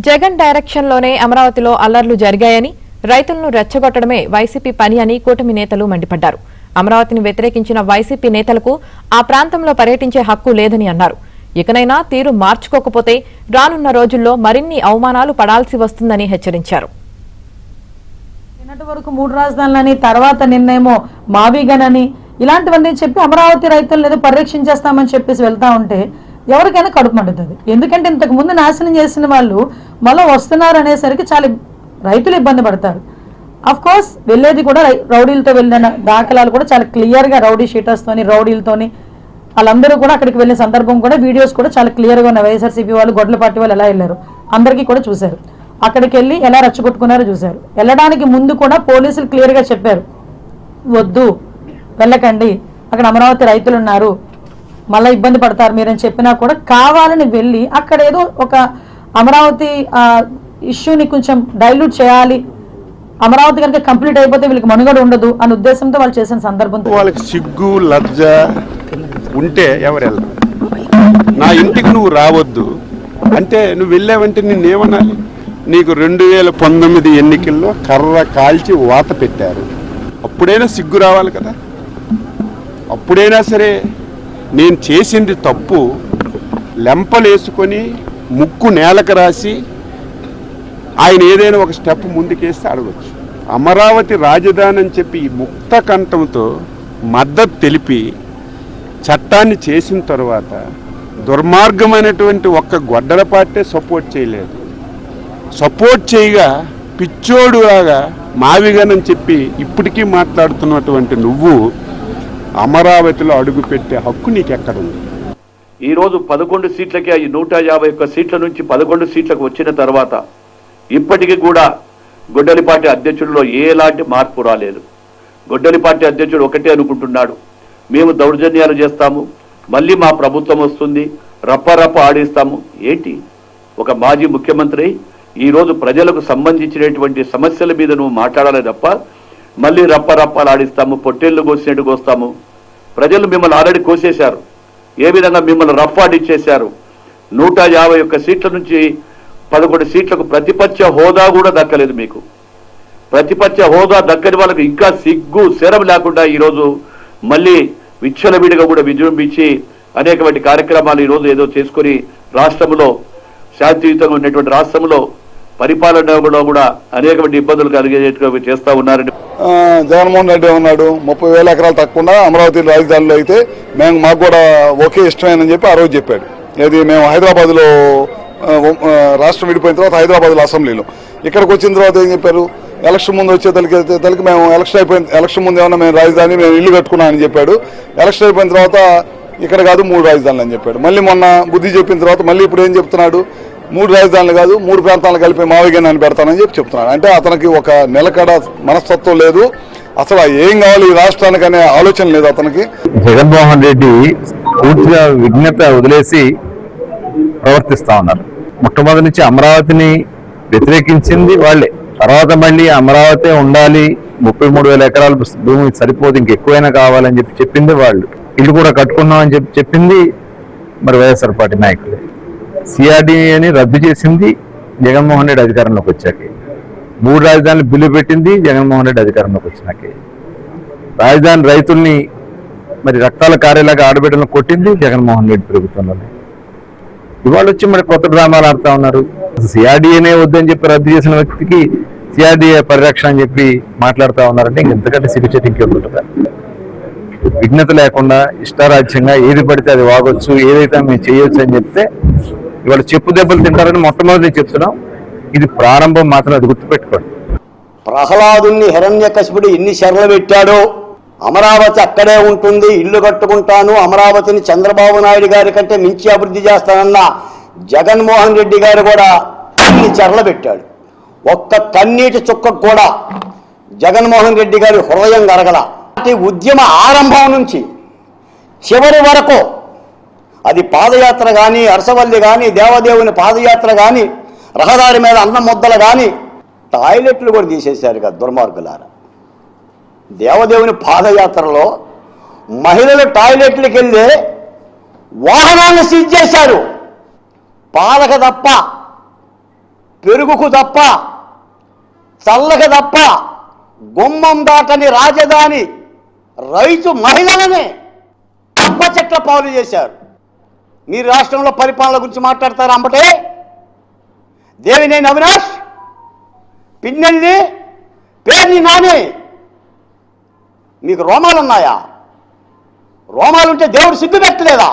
జగన్ డైరెక్షన్లోనే అమరావతిలో అల్లర్లు జరిగాయని, రైతులను రెచ్చగొట్టడమే వైసీపీ పని అని కూటమి నేతలు మండిపడ్డారు. అమరావతిని వ్యతిరేకించిన వైసీపీ నేతలకు ఆ ప్రాంతంలో పర్యటించే హక్కు లేదని అన్నారు. ఇకనైనా తీరు మార్చుకోకపోతే రానున్న రోజుల్లో మరిన్ని అవమానాలు పడాల్సి వస్తుందని హెచ్చరించారు. నిన్నటి వరకు 3 రాజధానులని, తర్వాత నిన్నేమో మావిగనని ఇలాంటివన్నీ చెప్పి అమరావతి రైతులను ఏదో పరిరక్షించేస్తామని చెప్పేసి వెళ్తా ఉంటే ఎవరికైనా కడుపు మండుతుంది. ఎందుకంటే ఇంతకు ముందు నాశనం చేసిన వాళ్ళు మళ్ళీ వస్తున్నారు అనేసరికి చాలా రైతులు ఇబ్బంది పడతారు. అఫ్ కోర్స్ వెళ్ళేది కూడా రౌడీలతో వెళ్ళిన దాఖలాలు కూడా చాలా క్లియర్గా రౌడీ షీటర్స్తోని, రౌడీలతోని వాళ్ళందరూ కూడా అక్కడికి వెళ్ళిన సందర్భం కూడా వీడియోస్ కూడా చాలా క్లియర్గా ఉన్నాయి. వైఎస్ఆర్సీపీ వాళ్ళు, గొడ్ల పార్టీ వాళ్ళు ఎలా వెళ్ళారు అందరికీ కూడా చూశారు. అక్కడికి వెళ్ళి ఎలా రచ్చగొట్టుకున్నారో చూశారు. వెళ్ళడానికి ముందు కూడా పోలీసులు క్లియర్గా చెప్పారు, వద్దు వెళ్ళకండి, అక్కడ అమరావతి రైతులు ఉన్నారు, మళ్ళీ ఇబ్బంది పడతారు మీరని చెప్పినా కూడా కావాలని వెళ్ళి అక్కడ ఏదో ఒక అమరావతి ఇష్యూని కొంచెం డైల్యూట్ చేయాలి, అమరావతి కనుక కంప్లీట్ అయిపోతే వీళ్ళకి మనుగడ ఉండదు అనే ఉద్దేశంతో వాళ్ళు చేసిన సందర్భంతో వాళ్ళకి సిగ్గు లజ్జ ఉంటే ఎవరు వెళ్ళరు. నా ఇంటికి నువ్వు రావద్దు అంటే నువ్వు వెళ్ళావంటే నిన్నేమనాలి? నీకు 2019 ఎన్నికల్లో కర్ర కాల్చి వాత పెట్టారు, అప్పుడైనా సిగ్గు రావాలి కదా. అప్పుడైనా సరే నేను చేసింది తప్పు లెంపలేసుకొని ముక్కు నేలకు రాసి ఆయన ఏదైనా ఒక స్టెప్ ముందుకేస్తే అడగచ్చు. అమరావతి రాజధాని అని చెప్పి ముక్త కంఠంతో మద్దతు తెలిపి చట్టాన్ని చేసిన తర్వాత దుర్మార్గమైనటువంటి ఒక్క గొడ్డల పార్టీ సపోర్ట్ చేయలేదు. సపోర్ట్ చేయగా పిచ్చోడులాగా మావిగానని చెప్పి ఇప్పటికీ మాట్లాడుతున్నటువంటి నువ్వు అమరావతిలో అడుగుపెట్టే హక్కు నీకెక్కడుంది? ఈరోజు 11 సీట్లకి 151 సీట్ల నుంచి 11 సీట్లకు వచ్చిన తర్వాత ఇప్పటికీ కూడా గొడ్డలిపాటి అధ్యక్షుడిలో ఎలాంటి మార్పు రాలేదు. గొడ్డలిపాటి అధ్యక్షుడు ఒకటే అనుకుంటున్నాడు, మేము దౌర్జన్యాలు చేస్తాము, మళ్ళీ మా ప్రభుత్వం వస్తుంది, రప్ప ఆడిస్తాము. ఏంటి, ఒక మాజీ ముఖ్యమంత్రి ఈరోజు ప్రజలకు సంబంధించినటువంటి సమస్యల మీద నువ్వు మాట్లాడాలి తప్ప మళ్ళీ రప్పలు ఆడిస్తాము, పొట్టేళ్లు కోసినట్టు కోస్తాము. ప్రజలు మిమ్మల్ని ఆల్రెడీ కోసేశారు. ఏ విధంగా మిమ్మల్ని రఫ్ఫాడిచ్చేశారు. 151 సీట్ల నుంచి 11 సీట్లకు ప్రతిపక్ష హోదా కూడా దక్కలేదు మీకు. ప్రతిపక్ష హోదా దక్కని వాళ్ళకి ఇంకా సిగ్గు శరం లేకుండా ఈరోజు మళ్ళీ విచ్చలవిడిగా కూడా విజృంభించి అనేకమైన కార్యక్రమాలు ఈరోజు ఏదో చేసుకొని రాష్ట్రంలో శాంతియుతంగా ఉన్నటువంటి రాష్ట్రంలో పరిపాలనలో కూడా అనేకమైన ఇబ్బందులు కలిగేట్టుగా చేస్తూ ఉన్నారని జగన్మోహన్ రెడ్డి ఉన్నాడు. 30,000 ఎకరాలు తక్కువ అమరావతి రాజధానిలో అయితే మాకు కూడా ఒకే ఇష్టమేనని చెప్పి ఆ రోజు చెప్పాడు. ఇది మేము హైదరాబాద్లో రాష్ట్రం విడిపోయిన తర్వాత హైదరాబాద్లో అసెంబ్లీలో, ఇక్కడికి వచ్చిన తర్వాత ఏం చెప్పారు, ఎలక్షన్ ముందు వచ్చేతలకి మేము ఎలక్షన్ ముందు ఏమన్నా మేము రాజధాని మేము ఇల్లు కట్టుకున్నామని చెప్పాడు. ఎలక్షన్ అయిపోయిన తర్వాత ఇక్కడ కాదు 3 రాజధానులు అని చెప్పాడు. మళ్ళీ మొన్న బుద్ధి చెప్పిన తర్వాత మళ్ళీ ఇప్పుడు ఏం చెప్తున్నాడు, 3 రాజధానులు కాదు 3 ప్రాంతాలు కలిపి మావిగాన్ని పెడతానని చెప్పి చెప్తున్నాడు. అంటే అతనికి ఒక నిలకడ మనస్తత్వం లేదు, అసలు ఏం కావాలి ఈ రాష్ట్రానికి అనే ఆలోచన లేదు అతనికి. జగన్మోహన్ రెడ్డి పూర్తిగా విజ్ఞత వదిలేసి ప్రవర్తిస్తా ఉన్నారు. మొట్టమొదటి నుంచి అమరావతిని వ్యతిరేకించింది వాళ్ళే. తర్వాత మళ్ళీ అమరావతి ఉండాలి, 33,000 ఎకరాల భూమి సరిపోదు, ఇంకెక్కువైనా కావాలని చెప్పి చెప్పింది వాళ్ళు. ఇల్లు కూడా కట్టుకున్నామని చెప్పి చెప్పింది మరి వైఎస్ఆర్ పార్టీ నాయకులే. సిఆర్డీఏని రద్దు చేసింది జగన్మోహన్ రెడ్డి అధికారంలోకి వచ్చాక. 3 రాజధానులు బిల్లు పెట్టింది జగన్మోహన్ రెడ్డి అధికారంలోకి వచ్చినాకే. రాజధాని రైతుల్ని మరి రక్తాల కార్యాలాగా ఆడబిడ్డలను కొట్టింది జగన్మోహన్ రెడ్డి ప్రభుత్వంలోనే. ఇవాళ వచ్చి మరి కొత్త డ్రామాలు ఆడుతూ ఉన్నారు. సిఆర్డీఏనే వద్దని చెప్పి రద్దు చేసిన వ్యక్తికి సిఆర్డీఏ పరిరక్షణ అని చెప్పి మాట్లాడుతూ ఉన్నారంటే ఇంకెంతకంటే సిగ్గుచేటు ఇంకేముంటుందా? విఘ్నత లేకుండా ఇష్టారాజ్యంగా ఏది పడితే అది వాగొచ్చు, ఏదైతే మేము చేయొచ్చు అని చెప్తే ఇవాళ చెప్పు దెబ్బలు తింటారని మొట్టమొదటి చెప్తున్నాం. ఇది ప్రారంభం మాత్రం, అది గుర్తుపెట్టుకోండి. ప్రహ్లాదుని హిరణ్యకశిపుడు ఎన్ని శరణలు పెట్టాడో, అమరావతి అక్కడే ఉంటుంది, ఇల్లు కట్టుకుంటాను, అమరావతిని చంద్రబాబు నాయుడు గారి కంటే మించి అభివృద్ధి చేస్తానన్న జగన్మోహన్ రెడ్డి గారు కూడా ఇన్ని చెరలు పెట్టాడు. ఒక్క కన్నీటి చుక్కకు కూడా జగన్మోహన్ రెడ్డి గారి హృదయం కరగల. ఉద్యమ ఆరంభం నుంచి చివరి వరకు అది పాదయాత్ర కానీ, అరసవల్లి కానీ, దేవదేవుని పాదయాత్ర కానీ, రహదారి మీద అన్నం ముద్దలు కానీ, టాయిలెట్లు కూడా తీసేశారు కదా దుర్మార్గులారా. దేవదేవుని పాదయాత్రలో మహిళలు టాయిలెట్లకు వెళ్ళి వాహనాన్ని సీజ్ చేశారు. పాలక తప్ప పెరుగుకు తప్ప చల్లగా తప్ప గుమ్మం దాటని రాజధాని రైతు మహిళలనే అప్ప చెట్ల పాలు చేశారు. మీరు రాష్ట్రంలో పరిపాలన గురించి మాట్లాడతారు అంబటే. దేవినేని అవినాష్, పిన్నెల్లి, పేర్ని నాని, మీకు రోమాలు ఉన్నాయా? రోమాలుంటే దేవుడు సిగ్గు పెట్టలేదా?